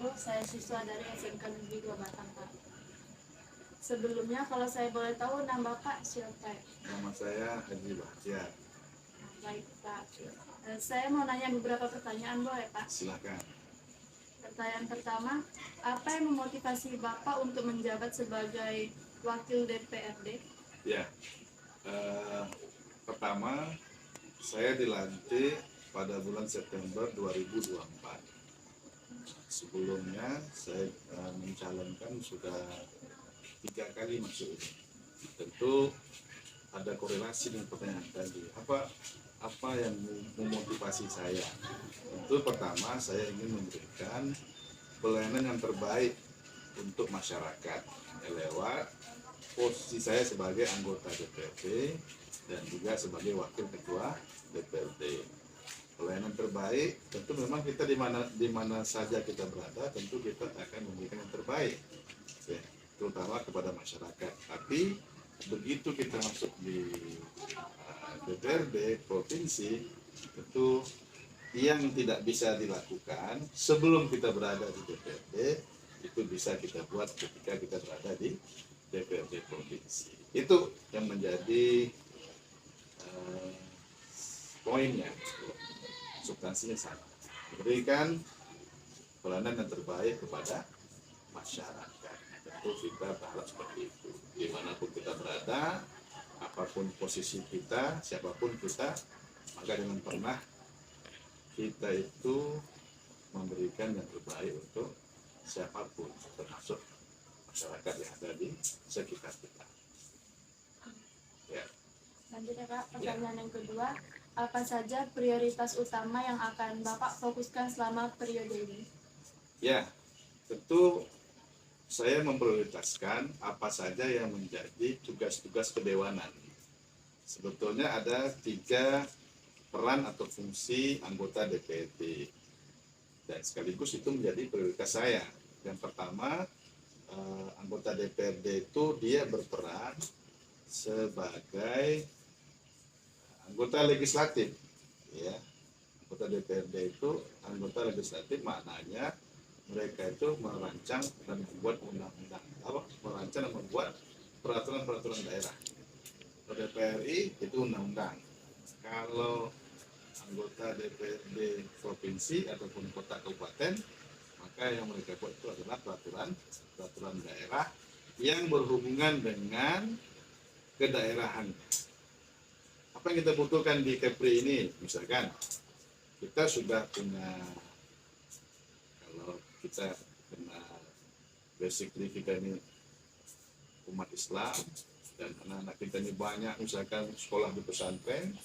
wabarakatuh. Saya siswa dari SMK Negeri 2 Batang, Pak. Sebelumnya, kalau saya boleh tahu nama Bapak siapa? Nama saya Haji Bahtiar. Baik, Pak. Saya mau nanya beberapa pertanyaan, boleh, Pak? Silakan. Pertanyaan pertama, apa yang memotivasi Bapak untuk menjabat sebagai Wakil DPRD? Ya, pertama saya dilantik pada bulan September 2024. Sebelumnya saya mencalonkan sudah 3 kali masuk ini. Tentu ada korelasi dengan pertanyaan tadi. Apa yang memotivasi saya? Tentu pertama saya ingin memberikan pelayanan yang terbaik untuk masyarakat lewat posisi saya sebagai anggota DPRD dan juga sebagai wakil ketua DPRD. Pelayanan terbaik tentu memang kita di mana saja kita berada tentu kita akan memberikan yang terbaik ya, terutama kepada masyarakat. Tapi begitu kita masuk di DPRD provinsi, tentu yang tidak bisa dilakukan sebelum kita berada di DPRD itu bisa kita buat ketika kita berada di DPRD provinsi. Itu yang menjadi poinnya, substansinya sama, memberikan pelayanan yang terbaik kepada masyarakat. Tentu kita berharap seperti itu. Dimanapun kita berada, apapun posisi kita, siapapun kita, maka dengan pernah kita itu memberikan yang terbaik untuk siapapun, termasuk masyarakat yang ada di sekitar kita. Ya. Lanjut ya, Pak. Pertanyaan yang kedua, apa saja prioritas utama yang akan Bapak fokuskan selama periode ini? Ya, tentu saya memprioritaskan apa saja yang menjadi tugas-tugas kedewanan. Sebetulnya ada 3 peran atau fungsi anggota DPRD dan sekaligus itu menjadi prioritas saya. Yang pertama, anggota DPRD itu dia berperan sebagai anggota legislatif, ya. Anggota DPRD itu anggota legislatif, maknanya mereka itu merancang dan membuat undang-undang, merancang dan membuat peraturan-peraturan daerah. Kalau DPRI itu undang-undang. Kalau anggota DPRD provinsi ataupun kota kabupaten, maka yang mereka buat itu adalah peraturan daerah yang berhubungan dengan kedaerahan. Apa yang kita butuhkan di Kepri ini, misalkan kita sudah punya, kalau kita kena basically kita ini umat Islam dan anak-anak kita ini banyak misalkan sekolah di pesantren,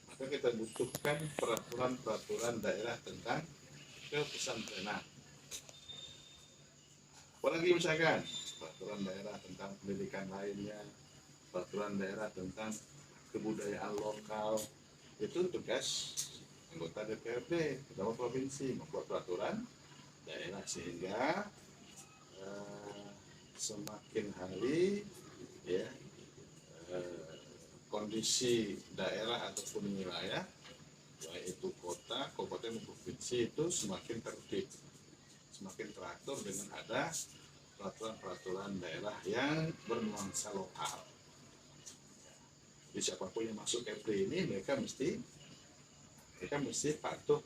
maka kita butuhkan peraturan daerah tentang kepesantrenan. Apalagi misalkan peraturan daerah tentang pendidikan lainnya, peraturan daerah tentang kebudayaan lokal, itu tugas anggota DPRD terutama provinsi membuat peraturan daerah sehingga semakin hari ya kondisi daerah ataupun wilayah baik itu kota, kabupaten, provinsi itu semakin tertib, semakin teratur dengan ada peraturan-peraturan daerah yang bernuansa lokal. Jadi siapapun yang masuk Kepri ini mereka mesti patuh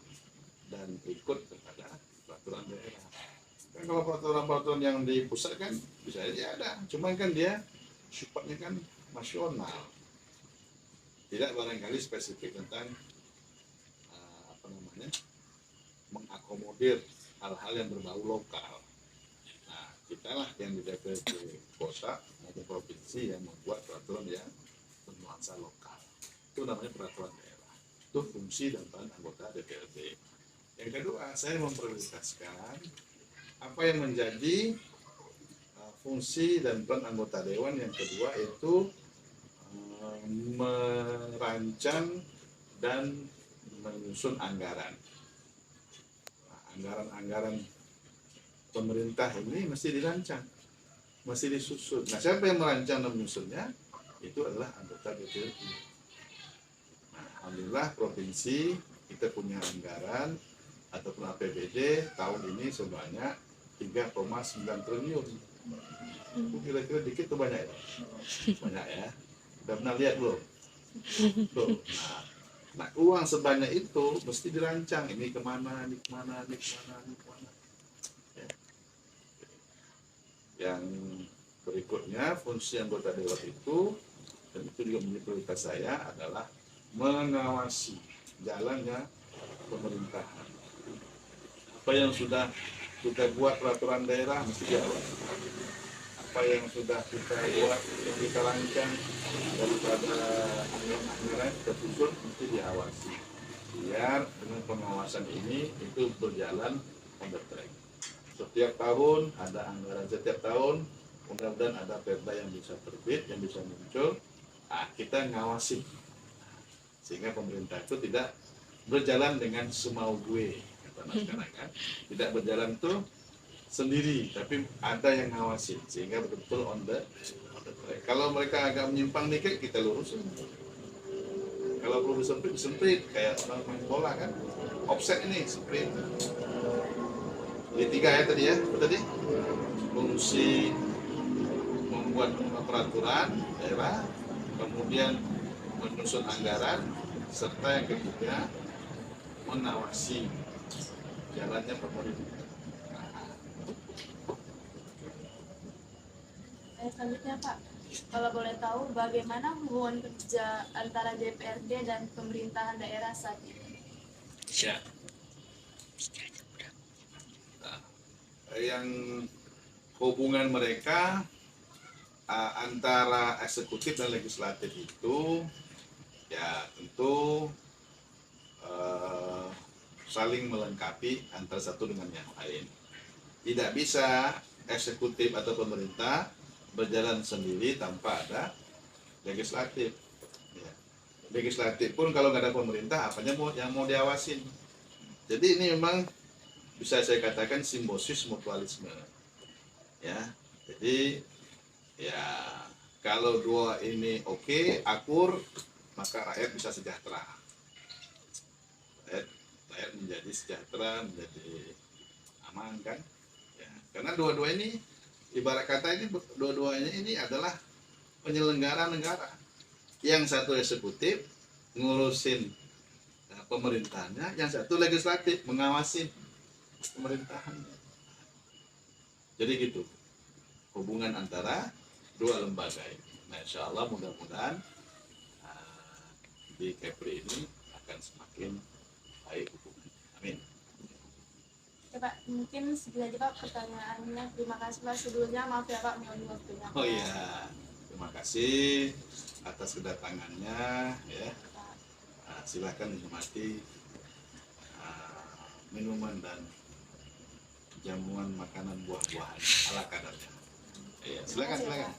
dan ikut kepada peraturan daerah. Kan kalau peraturan-peraturan yang di pusat kan bisa aja ada, cuma kan dia sifatnya kan nasional, tidak barangkali spesifik tentang mengakomodir hal-hal yang berbau lokal. Nah, kita lah yang di DPRD kota maupun provinsi yang membuat peraturan yang bernuansa lokal. Itu namanya peraturan daerah. Itu fungsi dan peran anggota DPRD. Yang kedua, saya memprioritaskan apa yang menjadi fungsi dan peran anggota dewan. Yang kedua itu merancang dan menyusun anggaran. Anggaran-anggaran pemerintah ini mesti dirancang, mesti disusun. Nah, siapa yang merancang dan menyusunnya? Itu adalah anggota DPRD. Nah, alhamdulillah provinsi kita punya anggaran ataupun APBD tahun ini sebanyak 3,9 triliun. Itu kira-kira dikit tuh banyak ya? Banyak ya. Udah pernah lihat belum? Tuh. Nah, uang sebanyak itu mesti dirancang. Ini kemana, ini kemana, ini kemana, ini kemana. Ya. Yang berikutnya, fungsi anggota dewan itu, dan itu juga menjadi prioritas saya, adalah mengawasi jalannya pemerintahan. Apa yang sudah kita buat peraturan daerah mesti diawasi. Apa yang sudah kita buat, yang kita rancang daripada anggaran kita susun mesti diawasi. Biar dengan pengawasan ini itu berjalan on the track. Setiap tahun ada anggaran, setiap tahun mudah-mudahan ada perda yang bisa terbit, yang bisa muncul. Kita ngawasi sehingga pemerintah itu tidak berjalan dengan semau gue, kata sekarang kan. Tidak berjalan tuh sendiri, tapi ada yang ngawasin sehingga betul-betul on the track. Kalau mereka agak menyimpang dikit, kita lurusin. Kalau perlu disemprit kayak orang main bola kan, offset ini sprint. Jadi 3 ya tadi ya, apa tadi? Fungsi membuat peraturan daerah, kemudian menyusun anggaran, serta yang ketiga mengawasi jalannya pemerintahan. Selanjutnya Pak, kalau boleh tahu bagaimana hubungan kerja antara DPRD dan pemerintahan daerah saat ini? Siap. Nah, yang hubungan mereka antara eksekutif dan legislatif itu ya tentu saling melengkapi antara satu dengan yang lain. Tidak bisa eksekutif atau pemerintah berjalan sendiri tanpa ada legislatif. Ya. Legislatif pun kalau nggak ada pemerintah, apanya yang mau diawasin. Jadi ini memang bisa saya katakan simbiosis mutualisme. Ya, jadi ya kalau dua ini oke, akur, maka rakyat bisa sejahtera. Rakyat menjadi sejahtera, menjadi aman kan? Ya, karena dua-dua ini ibarat kata ini dua-duanya ini adalah penyelenggara negara. Yang satu eksekutif ngurusin pemerintahannya, yang satu legislatif mengawasi pemerintahannya. Jadi gitu hubungan antara dua lembaga ini. Nah, insya Allah mudah-mudahan di Kepri ini akan semakin baik hubungan. Amin. Ya Pak, mungkin segitu aja Pak pertanyaannya. Terima kasih Pak sebelumnya, maaf ya Pak mengganggu waktunya. Oh iya, terima kasih atas kedatangannya ya. Silakan nikmati minuman dan jamuan makanan buah-buahan ala kadarnya. Iya, silakan.